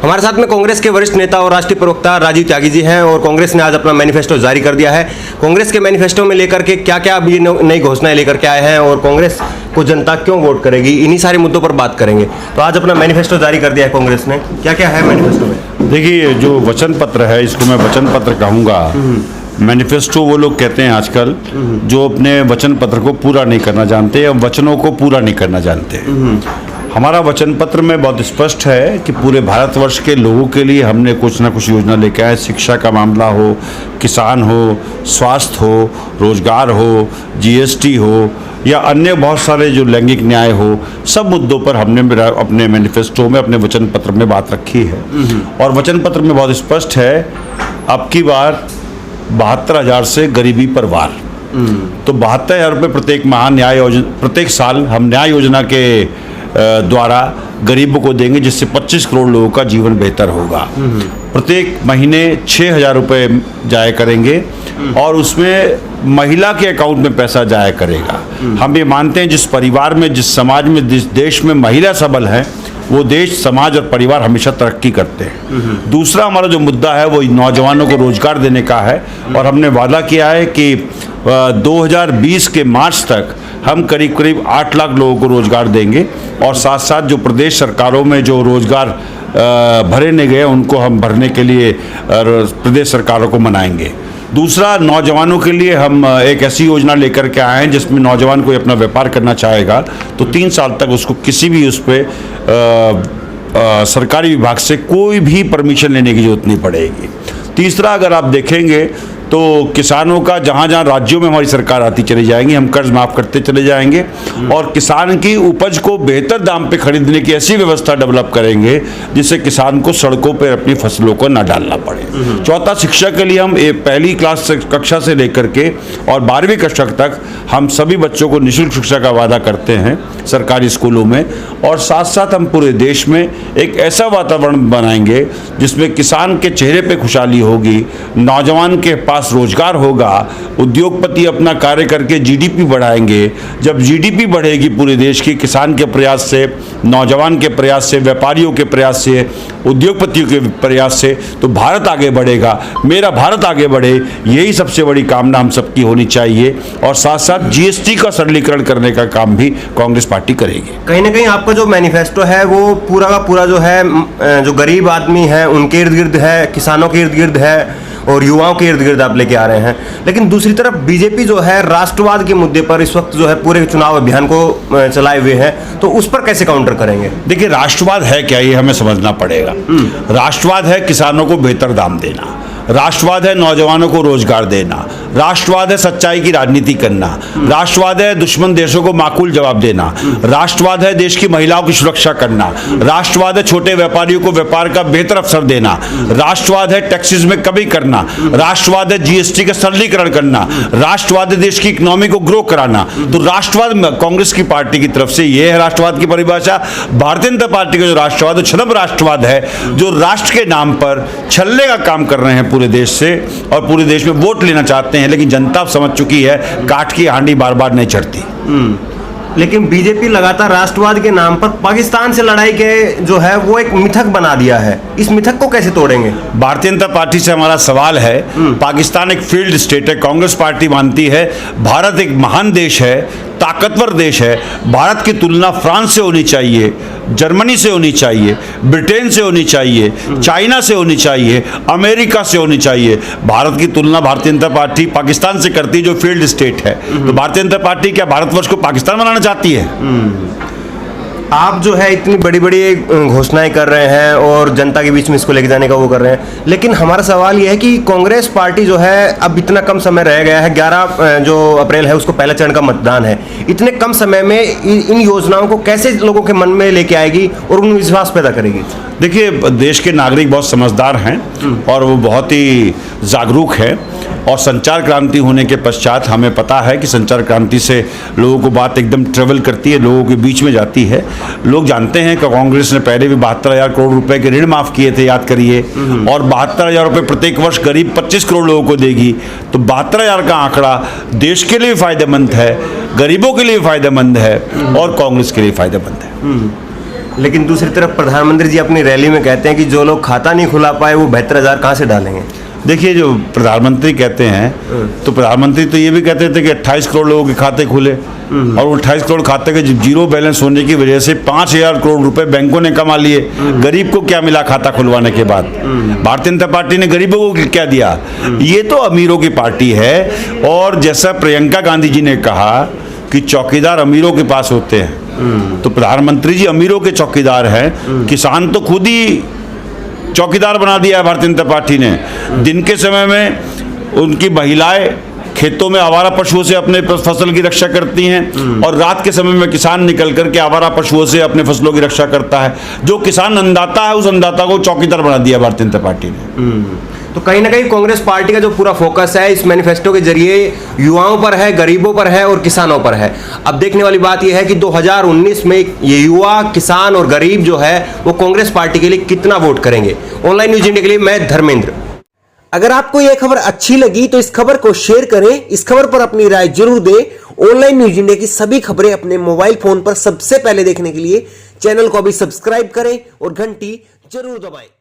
हमारे साथ में कांग्रेस के वरिष्ठ नेता और राष्ट्रीय प्रवक्ता राजीव त्यागी जी हैं और कांग्रेस ने आज अपना मैनिफेस्टो जारी कर दिया है। कांग्रेस के मैनिफेस्टो में लेकर के क्या क्या अभी नई घोषणाएं लेकर के आए हैं और कांग्रेस को जनता क्यों वोट करेगी, इन्हीं सारे मुद्दों पर बात करेंगे। तो आज अपना मैनिफेस्टो जारी कर दिया है कांग्रेस ने, क्या क्या है मैनिफेस्टो में? देखिए, जो वचन पत्र है इसको मैं वचन पत्र कहूँगा। मैनिफेस्टो वो लोग कहते हैं आजकल जो अपने वचन पत्र को पूरा नहीं करना जानते या वचनों को पूरा नहीं करना जानते। हमारा वचन पत्र में बहुत स्पष्ट है कि पूरे भारतवर्ष के लोगों के लिए हमने कुछ ना कुछ योजना लेके आए। शिक्षा का मामला हो, किसान हो, स्वास्थ्य हो, रोजगार हो, जीएसटी हो या अन्य बहुत सारे जो लैंगिक न्याय हो, सब मुद्दों पर हमने अपने मैनिफेस्टो में, अपने वचन पत्र में बात रखी है। और वचन पत्र में बहुत स्पष्ट है, अब की बार 72,000 से गरीबी पर वार। तो 72,000 रुपये प्रत्येक माह न्याय योजना, प्रत्येक साल हम न्याय योजना के द्वारा गरीबों को देंगे, जिससे 25 करोड़ लोगों का जीवन बेहतर होगा। प्रत्येक महीने 6,000 रुपये जाया करेंगे और उसमें महिला के अकाउंट में पैसा जाया करेगा। हम ये मानते हैं जिस परिवार में, जिस समाज में, जिस देश में महिला सबल है, वो देश, समाज और परिवार हमेशा तरक्की करते हैं। दूसरा हमारा जो मुद्दा है वो नौजवानों को रोजगार देने का है और हमने वादा किया है कि 2020 के मार्च तक हम करीब करीब 8 लाख लोगों को रोजगार देंगे और साथ साथ जो प्रदेश सरकारों में जो रोजगार भरे नहीं गए उनको हम भरने के लिए प्रदेश सरकारों को मनाएंगे। दूसरा, नौजवानों के लिए हम एक ऐसी योजना लेकर के आए हैं जिसमें नौजवान कोई अपना व्यापार करना चाहेगा तो 3 साल तक उसको किसी भी उस पर सरकारी विभाग से कोई भी परमिशन लेने की जरूरत नहीं पड़ेगी। तीसरा, अगर आप देखेंगे तो किसानों का जहाँ जहाँ राज्यों में हमारी सरकार आती चली जाएंगी, हम कर्ज माफ़ करते चले जाएंगे और किसान की उपज को बेहतर दाम पे खरीदने की ऐसी व्यवस्था डेवलप करेंगे जिससे किसान को सड़कों पर अपनी फसलों को न डालना पड़े। चौथा, शिक्षा के लिए हम पहली कक्षा से लेकर के और 12वीं कक्षा तक हम सभी बच्चों को निःशुल्क शिक्षा का वादा करते हैं सरकारी स्कूलों में। और साथ साथ हम पूरे देश में एक ऐसा वातावरण बनाएंगे जिसमें किसान के चेहरे पे खुशहाली होगी, नौजवान के पास रोजगार होगा, उद्योगपति अपना कार्य करके जीडीपी बढ़ाएंगे। जब जीडीपी बढ़ेगी पूरे देश की, किसान के प्रयास से, नौजवान के प्रयास से, व्यापारियों के प्रयास से, उद्योगपतियों के प्रयास से, तो भारत आगे बढ़ेगा। मेरा भारत आगे बढ़े, यही सबसे बड़ी कामना हम सबकी होनी चाहिए। और साथ साथ जीएसटी का सरलीकरण करने का काम भी कांग्रेस पार्टी करेगी। कहीं ना कहीं आपका जो मैनिफेस्टो है वो पूरा का पूरा जो है, जो गरीब आदमी है उनके इर्द गिर्द है, किसानों के इर्द गिर्द है और युवाओं के इर्द गिर्द आप लेके आ रहे हैं। लेकिन दूसरी तरफ बीजेपी जो है राष्ट्रवाद के मुद्दे पर इस वक्त जो है पूरे चुनाव अभियान को चलाए हुए है, तो उस पर कैसे काउंटर करेंगे? देखिए, राष्ट्रवाद है क्या, ये हमें समझना पड़ेगा। राष्ट्रवाद है किसानों को बेहतर दाम देना, राष्ट्रवाद है नौजवानों को रोजगार देना, राष्ट्रवाद है सच्चाई की राजनीति करना, राष्ट्रवाद है दुश्मन देशों को माकूल जवाब देना, राष्ट्रवाद है देश की महिलाओं की सुरक्षा करना, राष्ट्रवाद है छोटे व्यापारियों को व्यापार का बेहतर अवसर देना, राष्ट्रवाद है टैक्सेस में कमी करना, राष्ट्रवाद है जीएसटी का सरलीकरण करना, राष्ट्रवाद है देश की इकोनॉमी को ग्रो कराना। तो राष्ट्रवाद कांग्रेस की पार्टी की तरफ से ये है राष्ट्रवाद की परिभाषा। भारतीय जनता पार्टी का जो राष्ट्रवाद है छद्म राष्ट्रवाद है, जो राष्ट्र के नाम पर छलने का काम कर रहे हैं पूरे देश से और पूरे देश में वोट लेना चाहते हैं। लेकिन जनता समझ चुकी है काठ की हांडी बार बार नहीं चढ़ती। लेकिन बीजेपी लगातार राष्ट्रवाद के नाम पर पाकिस्तान से लड़ाई के जो है वो एक मिथक बना दिया है, इस मिथक को कैसे तोड़ेंगे? भारतीय जनता पार्टी से हमारा सवाल है, पाकिस्तान एक फील्ड स्टेट है, कांग्रेस पार्टी मानती है भारत एक महान देश है, ताकतवर देश है। भारत की तुलना फ्रांस से होनी चाहिए, जर्मनी से होनी चाहिए, ब्रिटेन से होनी चाहिए, चाइना से होनी चाहिए, अमेरिका से होनी चाहिए। भारत की तुलना भारतीय जनता पार्टी पाकिस्तान से करती है जो फील्ड स्टेट है। तो भारतीय जनता पार्टी क्या भारतवर्ष को पाकिस्तान बनाना चाहती है? आप जो है इतनी बड़ी बड़ी घोषणाएं कर रहे हैं और जनता के बीच में इसको लेके जाने का वो कर रहे हैं, लेकिन हमारा सवाल ये है कि कांग्रेस पार्टी जो है अब इतना कम समय रह गया है, 11 जो अप्रैल है उसको पहला चरण का मतदान है, इतने कम समय में इन योजनाओं को कैसे लोगों के मन में लेके आएगी और उनमें विश्वास पैदा करेगी? देखिए, देश के नागरिक बहुत समझदार हैं और वो बहुत ही जागरूक है और संचार क्रांति होने के पश्चात हमें पता है कि संचार क्रांति से लोगों को बात एकदम ट्रेवल करती है, लोगों के बीच में जाती है। लोग जानते हैं कि कांग्रेस ने पहले भी 72,000 करोड़ रुपए के ऋण माफ किए थे, याद करिए, और 72,000 रुपये प्रत्येक वर्ष करीब 25 करोड़ लोगों को देगी। तो 72,000 का आंकड़ा देश के लिए फायदेमंद है, गरीबों के लिए फायदेमंद है और कांग्रेस के लिए फायदेमंद है। लेकिन दूसरी तरफ प्रधानमंत्री जी अपनी रैली में कहते हैं कि जो लोग खाता नहीं खुला पाए वो 72,000 कहाँ से डालेंगे। देखिए, जो प्रधानमंत्री कहते हैं तो प्रधानमंत्री तो ये भी कहते थे कि 28 करोड़ लोगों के खाते खुले, और 28 करोड़ खाते के जीरो बैलेंस होने की वजह से 5,000 करोड़ रुपए बैंकों ने कमा लिए। गरीब को क्या मिला खाता खुलवाने के बाद? भारतीय जनता पार्टी ने गरीबों को क्या दिया? ये तो अमीरों की पार्टी है। और जैसा प्रियंका गांधी जी ने कहा कि चौकीदार अमीरों के पास होते हैं, तो प्रधानमंत्री जी अमीरों के चौकीदार हैं। किसान तो खुद ही चौकीदार बना दिया है भारतीय जनता पार्टी ने। दिन के समय में उनकी महिलाएं खेतों में आवारा पशुओं से अपने फसल की रक्षा करती हैं, और रात के समय में किसान निकल करके आवारा पशुओं से अपने फसलों की रक्षा करता है। जो किसान अन्नदाता है, उस अन्नदाता को चौकीदार बना दिया भारतीय जनता पार्टी ने। तो कहीं ना कहीं कांग्रेस पार्टी का जो पूरा फोकस है इस मैनिफेस्टो के जरिए युवाओं पर है, गरीबों पर है और किसानों पर है। अब देखने वाली बात यह है कि 2019 में ये युवा, किसान और गरीब जो है वो कांग्रेस पार्टी के लिए कितना वोट करेंगे। ऑनलाइन न्यूज इंडिया के लिए मैं धर्मेंद्र। अगर आपको यह खबर अच्छी लगी तो इस खबर को शेयर करें, इस खबर पर अपनी राय जरूर दें। ऑनलाइन न्यूज इंडिया की सभी खबरें अपने मोबाइल फोन पर सबसे पहले देखने के लिए चैनल को अभी सब्सक्राइब करें और घंटी जरूर दबाएं।